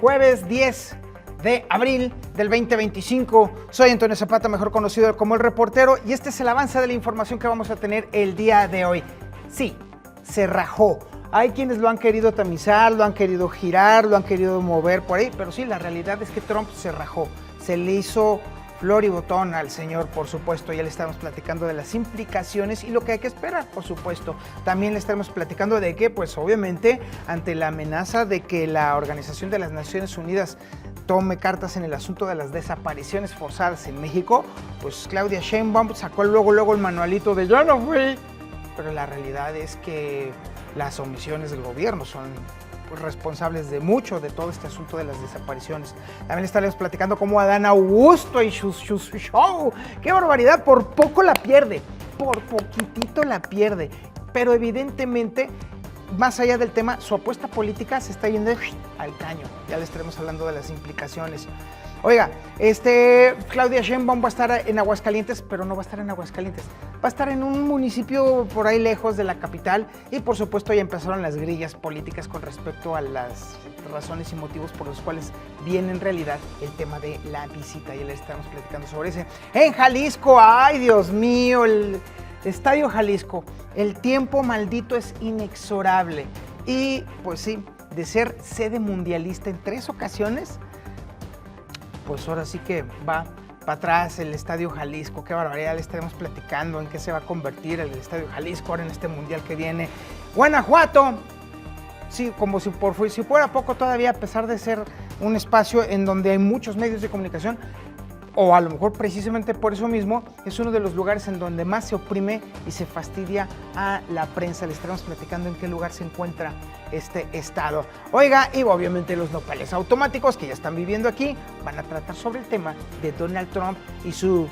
jueves 10 de abril del 2025. Soy Antonio Zapata, mejor conocido como El Reportero, y este es el avance de la información que vamos a tener el día de hoy. Sí, se rajó. Hay quienes lo han querido tamizar, lo han querido girar, lo han querido mover por ahí, pero sí, la realidad es que Trump se rajó. Se le hizo flor y botón al señor, por supuesto. Ya le estamos platicando de las implicaciones y lo que hay que esperar, por supuesto. También le estaremos platicando de que, pues obviamente, ante la amenaza de que la Organización de las Naciones Unidas tome cartas en el asunto de las desapariciones forzadas en México, pues Claudia Sheinbaum sacó luego el manualito de yo no fui. Pero la realidad es que las omisiones del gobierno son responsables de mucho de todo este asunto de las desapariciones. También estaremos platicando cómo Adán Augusto y su show. ¡Qué barbaridad! Por poco la pierde, por poquitito la pierde. Pero evidentemente, más allá del tema, su apuesta política se está yendo al caño. Ya le estaremos hablando de las implicaciones. Oiga, Claudia Sheinbaum va a estar en Aguascalientes, pero no va a estar en Aguascalientes. Va a estar en un municipio por ahí lejos de la capital y por supuesto ya empezaron las grillas políticas con respecto a las razones y motivos por los cuales viene en realidad el tema de la visita. Ya le estamos platicando sobre ese. En Jalisco, ¡ay Dios mío! El Estadio Jalisco, el tiempo maldito es inexorable. Y pues sí, de ser sede mundialista en 3 ocasiones, pues ahora sí que va para atrás el Estadio Jalisco. Qué barbaridad, le estaremos platicando en qué se va a convertir el Estadio Jalisco ahora en este mundial que viene. Guanajuato, sí, como si fuera poco todavía, a pesar de ser un espacio en donde hay muchos medios de comunicación, o a lo mejor precisamente por eso mismo, es uno de los lugares en donde más se oprime y se fastidia a la prensa. Le estaremos platicando en qué lugar se encuentra este estado. Oiga, y obviamente los nopales automáticos que ya están viviendo aquí van a tratar sobre el tema de Donald Trump y su...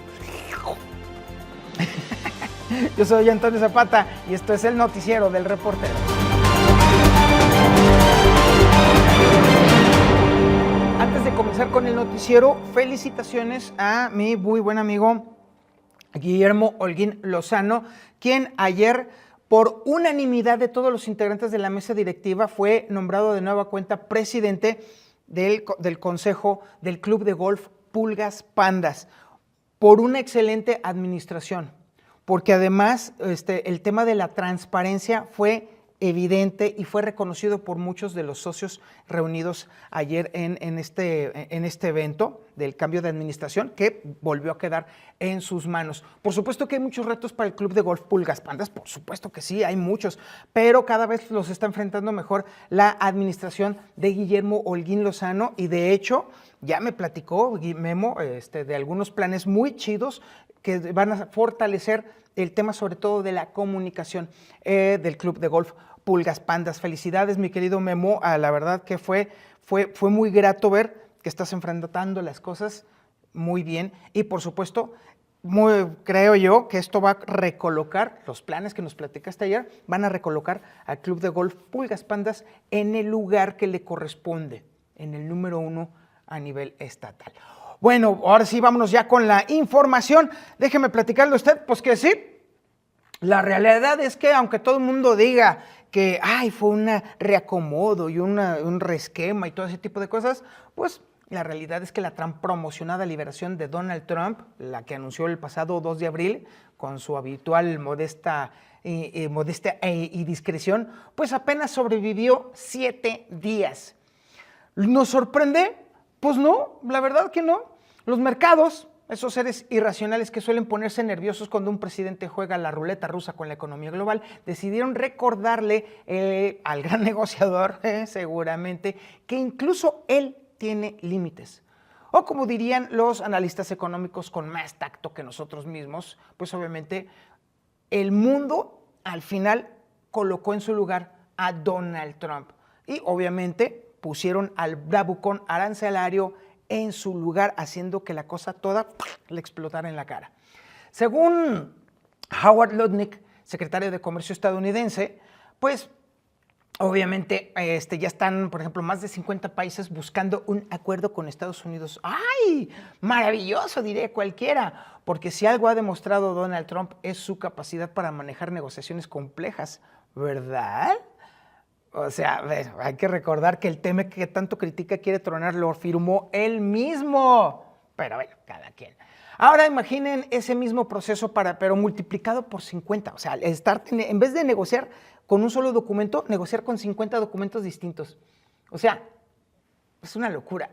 Yo soy Antonio Zapata y esto es el noticiero del Reportero. Antes de comenzar con el noticiero, felicitaciones a mi muy buen amigo Guillermo Holguín Lozano, quien ayer, por unanimidad de todos los integrantes de la mesa directiva, fue nombrado de nueva cuenta presidente del Consejo del Club de Golf Pulgas Pandas, por una excelente administración, porque además el tema de la transparencia fue evidente y fue reconocido por muchos de los socios reunidos ayer en este evento del cambio de administración que volvió a quedar en sus manos. Por supuesto que hay muchos retos para el Club de Golf Pulgas Pandas, por supuesto que sí, hay muchos, pero cada vez los está enfrentando mejor la administración de Guillermo Holguín Lozano y de hecho ya me platicó Memo de algunos planes muy chidos que van a fortalecer el tema sobre todo de la comunicación del Club de Golf Pulgas Pandas. Felicidades, mi querido Memo, la verdad que fue muy grato ver que estás enfrentando las cosas muy bien y por supuesto creo yo que esto va a recolocar, los planes que nos platicaste ayer, van a recolocar al Club de Golf Pulgas Pandas en el lugar que le corresponde, en el número 1 a nivel estatal. Bueno, ahora sí, vámonos ya con la información. Déjeme platicarle a usted, pues que sí, la realidad es que aunque todo el mundo diga que fue un reacomodo y un reesquema y todo ese tipo de cosas, pues la realidad es que la tan promocionada liberación de Donald Trump, la que anunció el pasado 2 de abril, con su habitual modestia y discreción, pues apenas sobrevivió 7 días. ¿Nos sorprende? Pues no, la verdad que no. Los mercados, esos seres irracionales que suelen ponerse nerviosos cuando un presidente juega la ruleta rusa con la economía global, decidieron recordarle al gran negociador, seguramente, que incluso él tiene límites. O como dirían los analistas económicos con más tacto que nosotros mismos, pues obviamente el mundo al final colocó en su lugar a Donald Trump. Y obviamente pusieron al bravucón arancelario en su lugar, haciendo que la cosa toda le explotara en la cara. Según Howard Lutnick, secretario de Comercio estadounidense, pues obviamente ya están, por ejemplo, más de 50 países buscando un acuerdo con Estados Unidos. ¡Ay! Maravilloso, diría cualquiera, porque si algo ha demostrado Donald Trump es su capacidad para manejar negociaciones complejas, ¿verdad? O sea, a ver, hay que recordar que el tema que tanto critica quiere tronar lo firmó él mismo. Pero bueno, cada quien. Ahora imaginen ese mismo proceso pero multiplicado por 50. O sea, en vez de negociar con un solo documento, negociar con 50 documentos distintos. O sea, es una locura.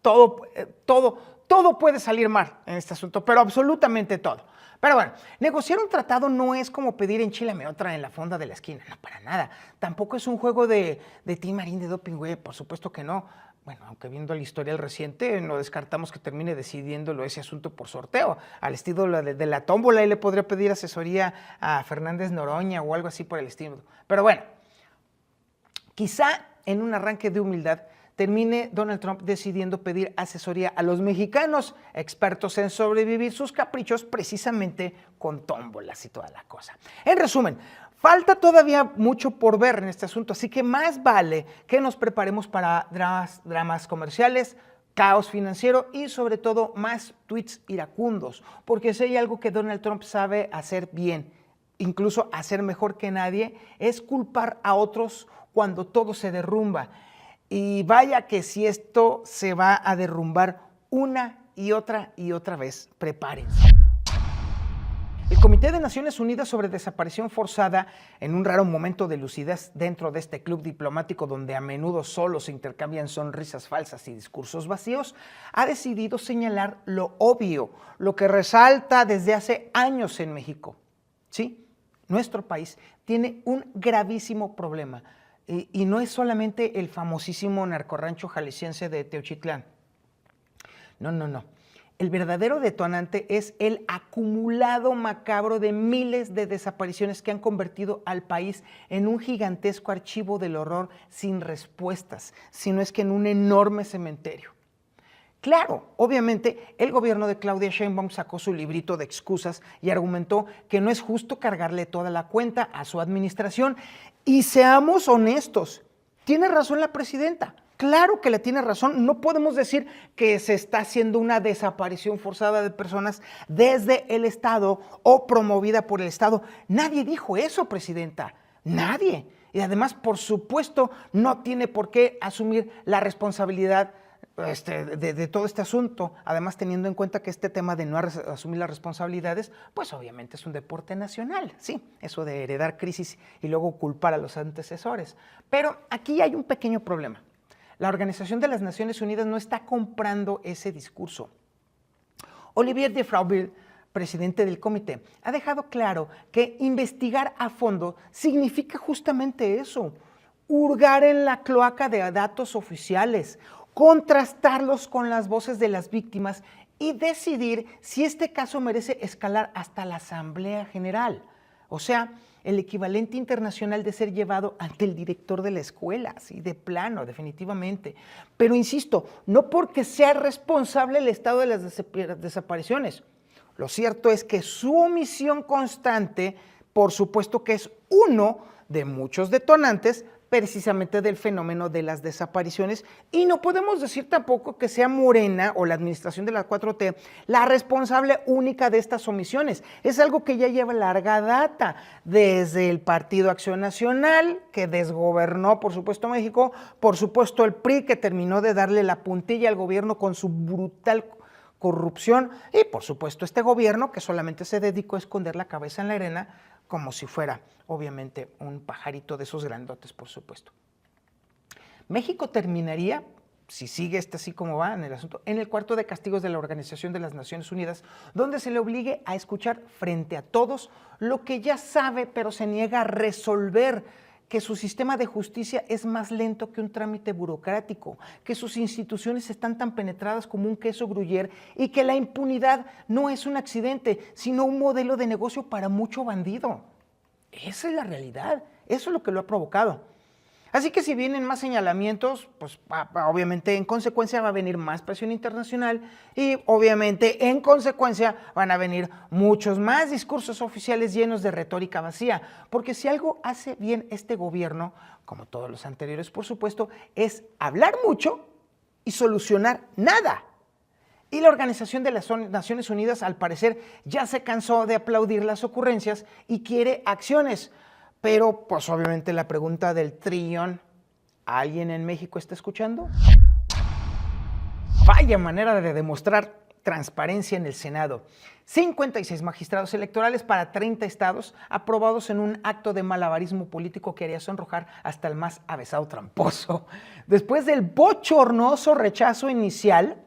Todo puede salir mal en este asunto, pero absolutamente todo. Pero bueno, negociar un tratado no es como pedir enchilame otra en la fonda de la esquina, no, para nada. Tampoco es un juego de Tim Marín de doping, güey, por supuesto que no. Bueno, aunque viendo el historial reciente, no descartamos que termine decidiéndolo ese asunto por sorteo, al estilo de la tómbola, y le podría pedir asesoría a Fernández Noroña o algo así por el estilo. Pero bueno, quizá en un arranque de humildad termine Donald Trump decidiendo pedir asesoría a los mexicanos, expertos en sobrevivir sus caprichos precisamente con tómbolas y toda la cosa. En resumen, falta todavía mucho por ver en este asunto, así que más vale que nos preparemos para dramas comerciales, caos financiero y sobre todo más tweets iracundos, porque si hay algo que Donald Trump sabe hacer bien, incluso hacer mejor que nadie, es culpar a otros cuando todo se derrumba. Y vaya que si esto se va a derrumbar una y otra vez, prepárense. El Comité de Naciones Unidas sobre Desaparición Forzada, en un raro momento de lucidez dentro de este club diplomático donde a menudo solo se intercambian sonrisas falsas y discursos vacíos, ha decidido señalar lo obvio, lo que resalta desde hace años en México. Sí, nuestro país tiene un gravísimo problema. Y no es solamente el famosísimo narcorrancho jalisciense de Teochitlán. No. El verdadero detonante es el acumulado macabro de miles de desapariciones que han convertido al país en un gigantesco archivo del horror sin respuestas, sino es que en un enorme cementerio. Claro, obviamente, el gobierno de Claudia Sheinbaum sacó su librito de excusas y argumentó que no es justo cargarle toda la cuenta a su administración. Y seamos honestos, tiene razón la presidenta. Claro que le tiene razón. No podemos decir que se está haciendo una desaparición forzada de personas desde el Estado o promovida por el Estado. Nadie dijo eso, presidenta. Nadie. Y además, por supuesto, no tiene por qué asumir la responsabilidad de todo este asunto, además teniendo en cuenta que este tema de no asumir las responsabilidades, pues obviamente es un deporte nacional, sí, eso de heredar crisis y luego culpar a los antecesores. Pero aquí hay un pequeño problema. La Organización de las Naciones Unidas no está comprando ese discurso. Olivier de Frauville, presidente del comité, ha dejado claro que investigar a fondo significa justamente eso, hurgar en la cloaca de datos oficiales, contrastarlos con las voces de las víctimas y decidir si este caso merece escalar hasta la Asamblea General. O sea, el equivalente internacional de ser llevado ante el director de la escuela, así de plano, definitivamente. Pero insisto, no porque sea responsable el Estado de las desapariciones. Lo cierto es que su omisión constante, por supuesto que es uno de muchos detonantes precisamente del fenómeno de las desapariciones, y no podemos decir tampoco que sea Morena o la administración de la 4T la responsable única de estas omisiones. Es algo que ya lleva larga data, desde el Partido Acción Nacional, que desgobernó, por supuesto, México, por supuesto el PRI, que terminó de darle la puntilla al gobierno con su brutal corrupción, y por supuesto este gobierno que solamente se dedicó a esconder la cabeza en la arena, como si fuera, obviamente, un pajarito de esos grandotes, por supuesto. México terminaría, si sigue así como va en el asunto, en el cuarto de castigos de la Organización de las Naciones Unidas, donde se le obligue a escuchar frente a todos lo que ya sabe, pero se niega a resolver, que su sistema de justicia es más lento que un trámite burocrático, que sus instituciones están tan penetradas como un queso gruyère y que la impunidad no es un accidente, sino un modelo de negocio para mucho bandido. Esa es la realidad, eso es lo que lo ha provocado. Así que si vienen más señalamientos, pues obviamente en consecuencia va a venir más presión internacional y obviamente en consecuencia van a venir muchos más discursos oficiales llenos de retórica vacía, porque si algo hace bien este gobierno, como todos los anteriores por supuesto, es hablar mucho y solucionar nada. Y la Organización de las Naciones Unidas al parecer ya se cansó de aplaudir las ocurrencias y quiere acciones. Pero pues obviamente la pregunta del trillón, ¿alguien en México está escuchando? Vaya manera de demostrar transparencia en el Senado. 56 magistrados electorales para 30 estados aprobados en un acto de malabarismo político que haría sonrojar hasta el más avesado tramposo. Después del bochornoso rechazo inicial,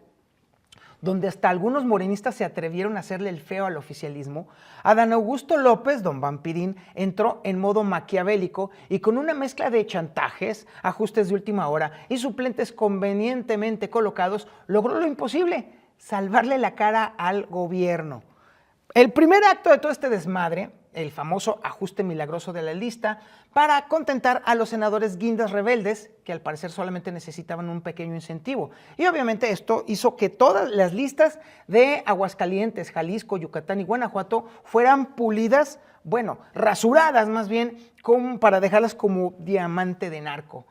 donde hasta algunos morenistas se atrevieron a hacerle el feo al oficialismo, Adán Augusto López, don Vampirín, entró en modo maquiavélico y con una mezcla de chantajes, ajustes de última hora y suplentes convenientemente colocados, logró lo imposible: salvarle la cara al gobierno. El primer acto de todo este desmadre, el famoso ajuste milagroso de la lista, para contentar a los senadores guindas rebeldes, que al parecer solamente necesitaban un pequeño incentivo. Y obviamente esto hizo que todas las listas de Aguascalientes, Jalisco, Yucatán y Guanajuato fueran pulidas, bueno, rasuradas más bien, para dejarlas como diamante de narco.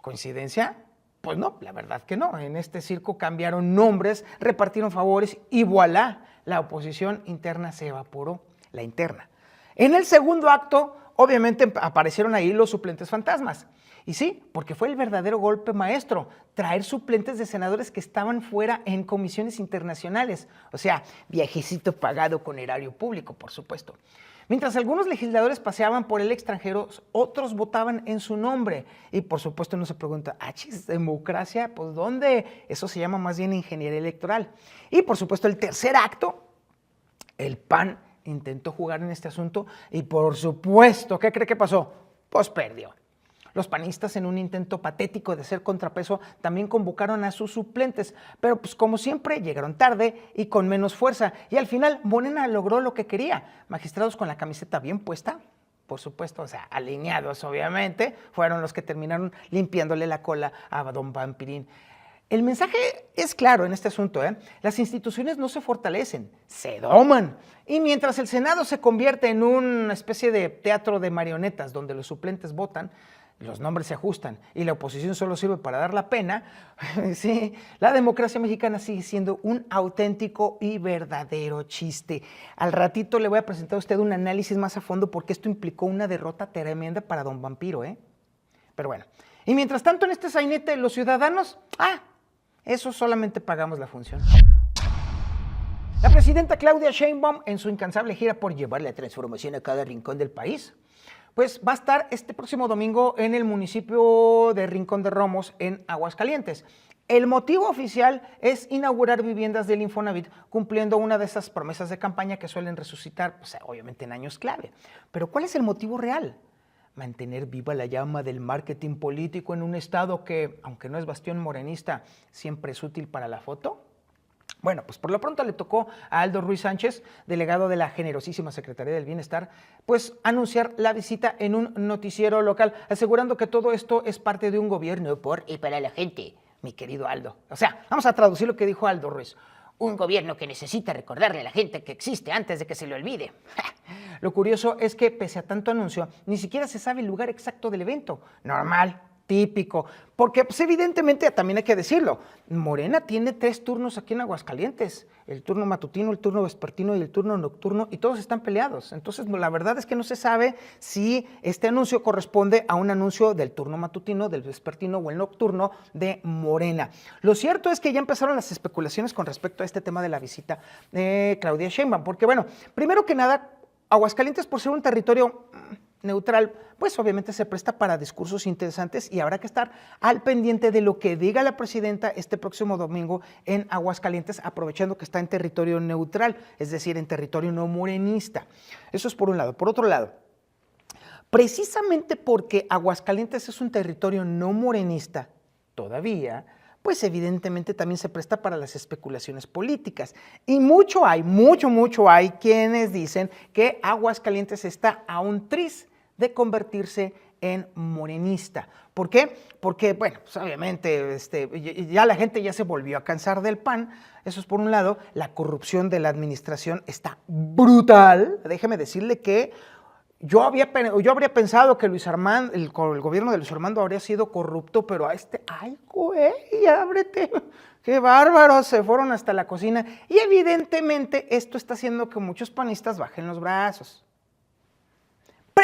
¿Coincidencia? Pues no, la verdad que no. En este circo cambiaron nombres, repartieron favores y voilà, la oposición interna se evaporó, la interna. En el segundo acto, obviamente aparecieron ahí los suplentes fantasmas. Y sí, porque fue el verdadero golpe maestro, traer suplentes de senadores que estaban fuera en comisiones internacionales. O sea, viajecito pagado con erario público, por supuesto. Mientras algunos legisladores paseaban por el extranjero, otros votaban en su nombre. Y por supuesto uno se pregunta, ¿achis, democracia? Pues ¿dónde? Eso se llama más bien ingeniería electoral. Y por supuesto el tercer acto, el PAN intentó jugar en este asunto y por supuesto, ¿qué cree que pasó? Pues perdió. Los panistas, en un intento patético de hacer contrapeso, también convocaron a sus suplentes, pero pues como siempre llegaron tarde y con menos fuerza, y al final Morena logró lo que quería. Magistrados con la camiseta bien puesta, por supuesto, o sea, alineados obviamente, fueron los que terminaron limpiándole la cola a don Vampirín. El mensaje es claro en este asunto, ¿eh? Las instituciones no se fortalecen, se doman. Y mientras el Senado se convierte en una especie de teatro de marionetas donde los suplentes votan, los nombres se ajustan y la oposición solo sirve para dar la pena, sí, la democracia mexicana sigue siendo un auténtico y verdadero chiste. Al ratito le voy a presentar a usted un análisis más a fondo porque esto implicó una derrota tremenda para don Vampiro, ¿eh? Pero bueno, y mientras tanto en este sainete los ciudadanos, eso solamente pagamos la función. La presidenta Claudia Sheinbaum, en su incansable gira por llevar la transformación a cada rincón del país, pues va a estar este próximo domingo en el municipio de Rincón de Romos, en Aguascalientes. El motivo oficial es inaugurar viviendas del Infonavit, cumpliendo una de esas promesas de campaña que suelen resucitar, pues, obviamente en años clave. Pero ¿cuál es el motivo real? Mantener viva la llama del marketing político en un estado que, aunque no es bastión morenista, siempre es útil para la foto. Bueno, pues por lo pronto le tocó a Aldo Ruiz Sánchez, delegado de la generosísima Secretaría del Bienestar, pues anunciar la visita en un noticiero local, asegurando que todo esto es parte de un gobierno por y para la gente, mi querido Aldo. O sea, vamos a traducir lo que dijo Aldo Ruiz. Un gobierno que necesita recordarle a la gente que existe antes de que se le olvide. Lo curioso es que, pese a tanto anuncio, ni siquiera se sabe el lugar exacto del evento. Normal, típico, porque pues, evidentemente, también hay que decirlo, Morena tiene 3 turnos aquí en Aguascalientes, el turno matutino, el turno vespertino y el turno nocturno, y todos están peleados. Entonces, la verdad es que no se sabe si este anuncio corresponde a un anuncio del turno matutino, del vespertino o el nocturno de Morena. Lo cierto es que ya empezaron las especulaciones con respecto a este tema de la visita de Claudia Sheinbaum, porque bueno, primero que nada, Aguascalientes, por ser un territorio neutral, pues obviamente se presta para discursos interesantes y habrá que estar al pendiente de lo que diga la presidenta este próximo domingo en Aguascalientes, aprovechando que está en territorio neutral, es decir, en territorio no morenista. Eso es por un lado. Por otro lado, precisamente porque Aguascalientes es un territorio no morenista todavía, pues evidentemente también se presta para las especulaciones políticas. Y mucho hay quienes dicen que Aguascalientes está a un tris de convertirse en morenista. ¿Por qué? Porque, bueno, pues obviamente ya la gente ya se volvió a cansar del PAN, eso es por un lado. La corrupción de la administración está brutal. Déjeme decirle que yo habría pensado que Luis Armando, el gobierno de Luis Armando habría sido corrupto, pero ¡ay, güey, ábrete! ¡Qué bárbaros! Se fueron hasta la cocina. Y evidentemente esto está haciendo que muchos panistas bajen los brazos.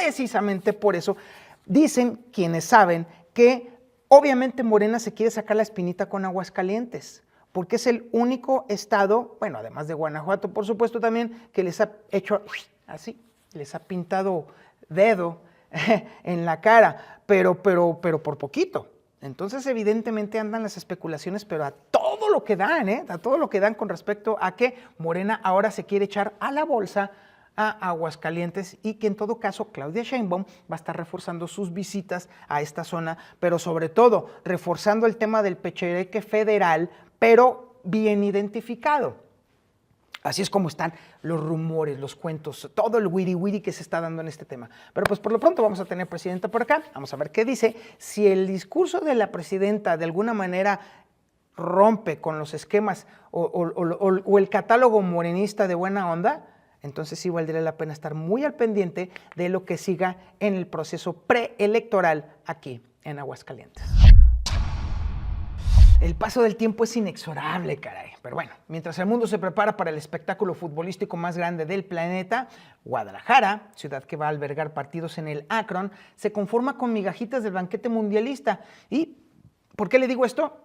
precisamente por eso dicen quienes saben que obviamente Morena se quiere sacar la espinita con Aguascalientes, porque es el único estado, bueno, además de Guanajuato, por supuesto también, que les ha hecho así, les ha pintado dedo en la cara, pero por poquito. Entonces, evidentemente andan las especulaciones, pero a todo lo que dan, a todo lo que dan con respecto a que Morena ahora se quiere echar a la bolsa a Aguascalientes y que en todo caso Claudia Sheinbaum va a estar reforzando sus visitas a esta zona, pero sobre todo reforzando el tema del pechereque federal, pero bien identificado. Así es como están los rumores, los cuentos, todo el wiri wiri que se está dando en este tema. Pero pues por lo pronto vamos a tener presidenta por acá, vamos a ver qué dice. Si el discurso de la presidenta de alguna manera rompe con los esquemas o el catálogo morenista de buena onda, entonces sí valdría la pena estar muy al pendiente de lo que siga en el proceso preelectoral aquí en Aguascalientes. El paso del tiempo es inexorable, caray. Pero bueno, mientras el mundo se prepara para el espectáculo futbolístico más grande del planeta, Guadalajara, ciudad que va a albergar partidos en el Akron, se conforma con migajitas del banquete mundialista. ¿Y por qué le digo esto?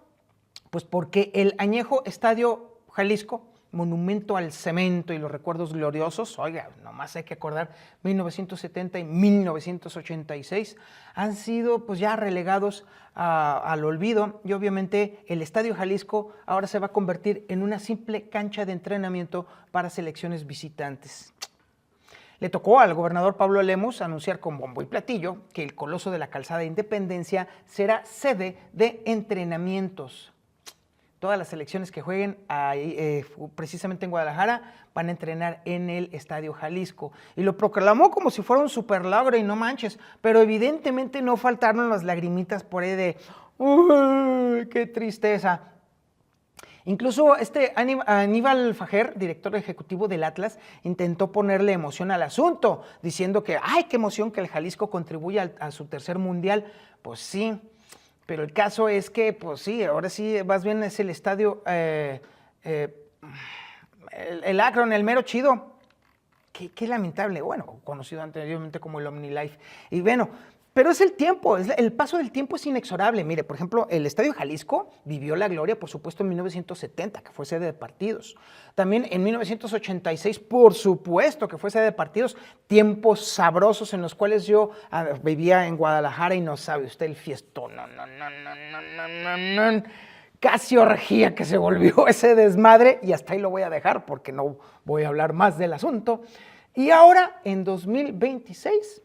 Pues porque el añejo Estadio Jalisco, monumento al cemento y los recuerdos gloriosos, oiga, nomás hay que acordar 1970 y 1986, han sido pues ya relegados al olvido y obviamente el Estadio Jalisco ahora se va a convertir en una simple cancha de entrenamiento para selecciones visitantes. Le tocó al gobernador Pablo Lemus anunciar con bombo y platillo que el Coloso de la Calzada de Independencia será sede de entrenamientos. Todas las selecciones que jueguen ahí, precisamente en Guadalajara van a entrenar en el Estadio Jalisco. Y lo proclamó como si fuera un superlogro y no manches, pero evidentemente no faltaron las lagrimitas por ahí de ¡uy, qué tristeza! Incluso Aníbal Fajer, director ejecutivo del Atlas, intentó ponerle emoción al asunto, diciendo que ¡ay, qué emoción que el Jalisco contribuya a su tercer mundial! Pues sí. Pero el caso es que, pues sí, ahora sí, más bien es el estadio, el Akron, el mero chido. Qué lamentable, bueno, conocido anteriormente como el OmniLife. Y bueno, pero es el tiempo, el paso del tiempo es inexorable. Mire, por ejemplo, el Estadio Jalisco vivió la gloria, por supuesto, en 1970, que fue sede de partidos. También en 1986, por supuesto, que fue sede de partidos. Tiempos sabrosos en los cuales yo vivía en Guadalajara y no sabe usted el fiestón. No. Casi orgía que se volvió ese desmadre y hasta ahí lo voy a dejar porque no voy a hablar más del asunto. Y ahora, en 2026...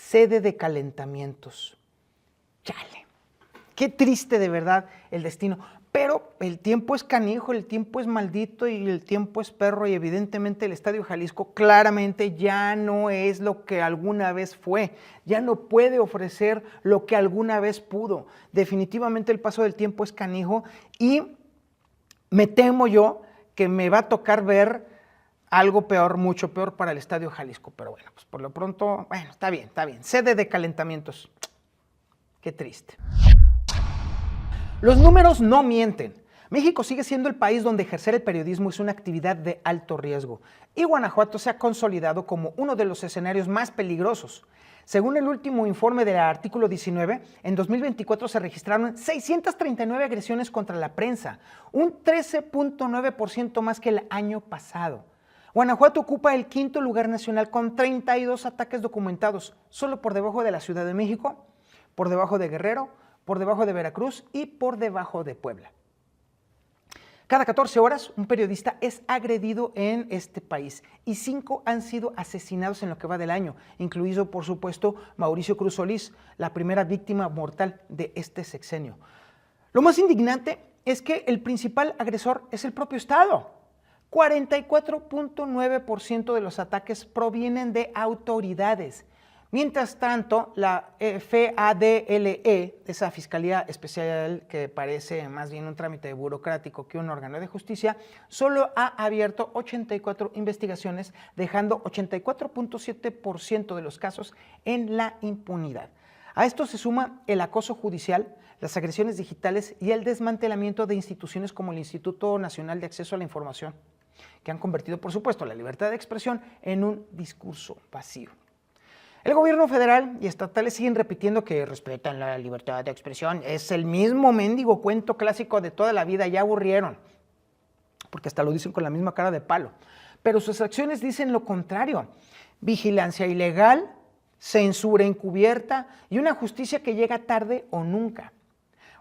sede de calentamientos. Chale, qué triste de verdad el destino, pero el tiempo es canijo, el tiempo es maldito y el tiempo es perro y evidentemente el Estadio Jalisco claramente ya no es lo que alguna vez fue, ya no puede ofrecer lo que alguna vez pudo. Definitivamente el paso del tiempo es canijo y me temo yo que me va a tocar ver algo peor, mucho peor para el Estadio Jalisco, pero bueno, pues por lo pronto, bueno, está bien, sede de calentamientos, qué triste. Los números no mienten. México sigue siendo el país donde ejercer el periodismo es una actividad de alto riesgo y Guanajuato se ha consolidado como uno de los escenarios más peligrosos. Según el último informe del artículo 19, en 2024 se registraron 639 agresiones contra la prensa, un 13.9% más que el año pasado. Guanajuato ocupa el quinto lugar nacional con 32 ataques documentados, solo por debajo de la Ciudad de México, por debajo de Guerrero, por debajo de Veracruz y por debajo de Puebla. Cada 14 horas un periodista es agredido en este país y 5 han sido asesinados en lo que va del año, incluido por supuesto Mauricio Cruz Solís, la primera víctima mortal de este sexenio. Lo más indignante es que el principal agresor es el propio Estado. 44.9% de los ataques provienen de autoridades. Mientras tanto, la FADLE, esa Fiscalía Especial que parece más bien un trámite burocrático que un órgano de justicia, solo ha abierto 84 investigaciones, dejando 84.7% de los casos en la impunidad. A esto se suma el acoso judicial, las agresiones digitales y el desmantelamiento de instituciones como el Instituto Nacional de Acceso a la Información, que han convertido, por supuesto, la libertad de expresión en un discurso vacío. El gobierno federal y estatales siguen repitiendo que respetan la libertad de expresión. Es el mismo mendigo cuento clásico de toda la vida, ya aburrieron, porque hasta lo dicen con la misma cara de palo. Pero sus acciones dicen lo contrario: vigilancia ilegal, censura encubierta y una justicia que llega tarde o nunca.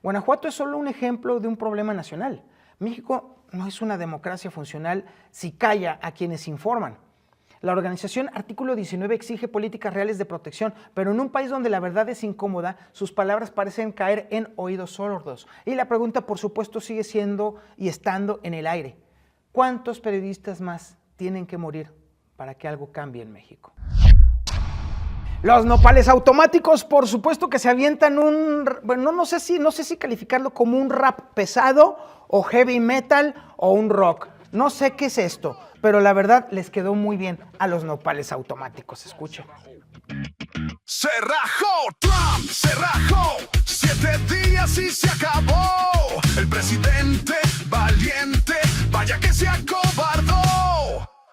Guanajuato es solo un ejemplo de un problema nacional. México no es una democracia funcional si calla a quienes informan. La organización Artículo 19 exige políticas reales de protección, pero en un país donde la verdad es incómoda, sus palabras parecen caer en oídos sordos. Y la pregunta, por supuesto, sigue siendo y estando en el aire: ¿cuántos periodistas más tienen que morir para que algo cambie en México? Los nopales automáticos, por supuesto que se avientan bueno, no sé si calificarlo como un rap pesado o heavy metal o un rock. No sé qué es esto, pero la verdad les quedó muy bien a los nopales automáticos. Escuchen. Se rajó Trump, se rajó, 7 días y se acabó. El presidente valiente, vaya que se acobardó.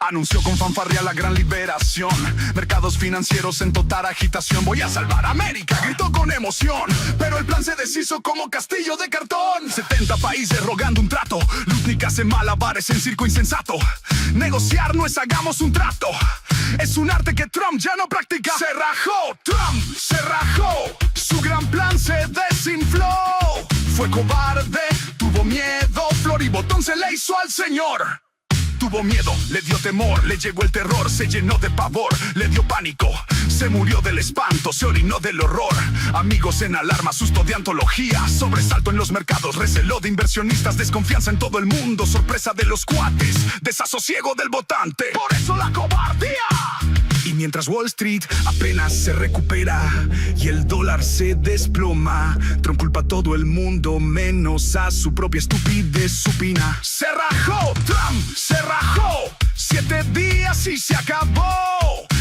Anunció con fanfarria la gran liberación. Mercados financieros en total agitación. Voy a salvar a América, gritó con emoción. Pero el plan se deshizo como castillo de cartón. 70 países rogando un trato. Lutnik hace malabares en circo insensato. Negociar no es hagamos un trato. Es un arte que Trump ya no practica. Se rajó, Trump se rajó. Su gran plan se desinfló. Fue cobarde, tuvo miedo. Flor y botón se le hizo al señor. Tuvo miedo, le dio temor, le llegó el terror, se llenó de pavor, le dio pánico, se murió del espanto, se orinó del horror. Amigos en alarma, susto de antología, sobresalto en los mercados, recelo de inversionistas, desconfianza en todo el mundo, sorpresa de los cuates, desasosiego del votante. Por eso la cobardía. Y mientras Wall Street apenas se recupera y el dólar se desploma, Trump culpa a todo el mundo menos a su propia estupidez supina. Se rajó, Trump se rajó, 7 días y se acabó.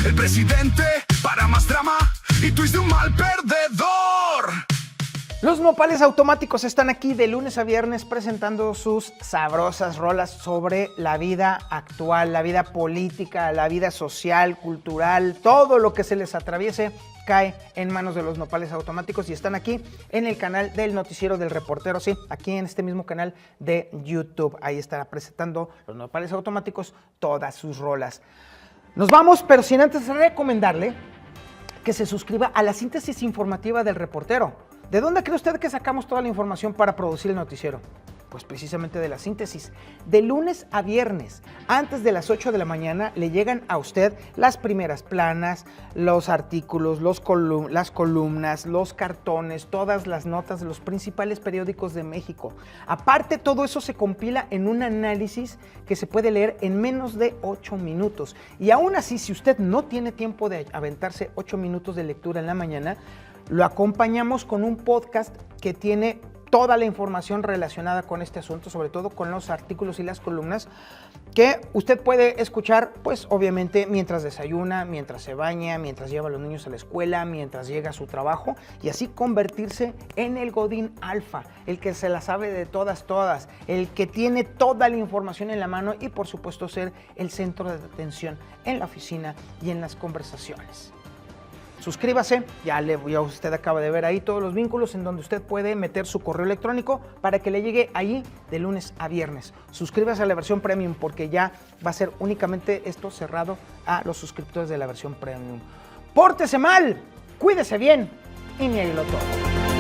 El presidente para más drama y twist de un mal perdedor. Los nopales automáticos están aquí de lunes a viernes presentando sus sabrosas rolas sobre la vida actual, la vida política, la vida social, cultural, todo lo que se les atraviese cae en manos de los nopales automáticos y están aquí en el canal del Noticiero del Reportero, sí, aquí en este mismo canal de YouTube. Ahí estará presentando los nopales automáticos todas sus rolas. Nos vamos, pero sin antes recomendarle que se suscriba a la síntesis informativa del Reportero. ¿De dónde cree usted que sacamos toda la información para producir el noticiero? Pues precisamente de la síntesis. De lunes a viernes, antes de las 8 de la mañana, le llegan a usted las primeras planas, los artículos, las columnas, los cartones, todas las notas de los principales periódicos de México. Aparte, todo eso se compila en un análisis que se puede leer en menos de 8 minutos. Y aún así, si usted no tiene tiempo de aventarse 8 minutos de lectura en la mañana, lo acompañamos con un podcast que tiene toda la información relacionada con este asunto, sobre todo con los artículos y las columnas, que usted puede escuchar, pues obviamente mientras desayuna, mientras se baña, mientras lleva a los niños a la escuela, mientras llega a su trabajo, y así convertirse en el Godín Alfa, el que se la sabe de todas, el que tiene toda la información en la mano y por supuesto ser el centro de atención en la oficina y en las conversaciones. Suscríbase, ya usted acaba de ver ahí todos los vínculos en donde usted puede meter su correo electrónico para que le llegue ahí de lunes a viernes. Suscríbase a la versión premium porque ya va a ser únicamente esto cerrado a los suscriptores de la versión premium. Pórtese mal, cuídese bien y niéguelo todo.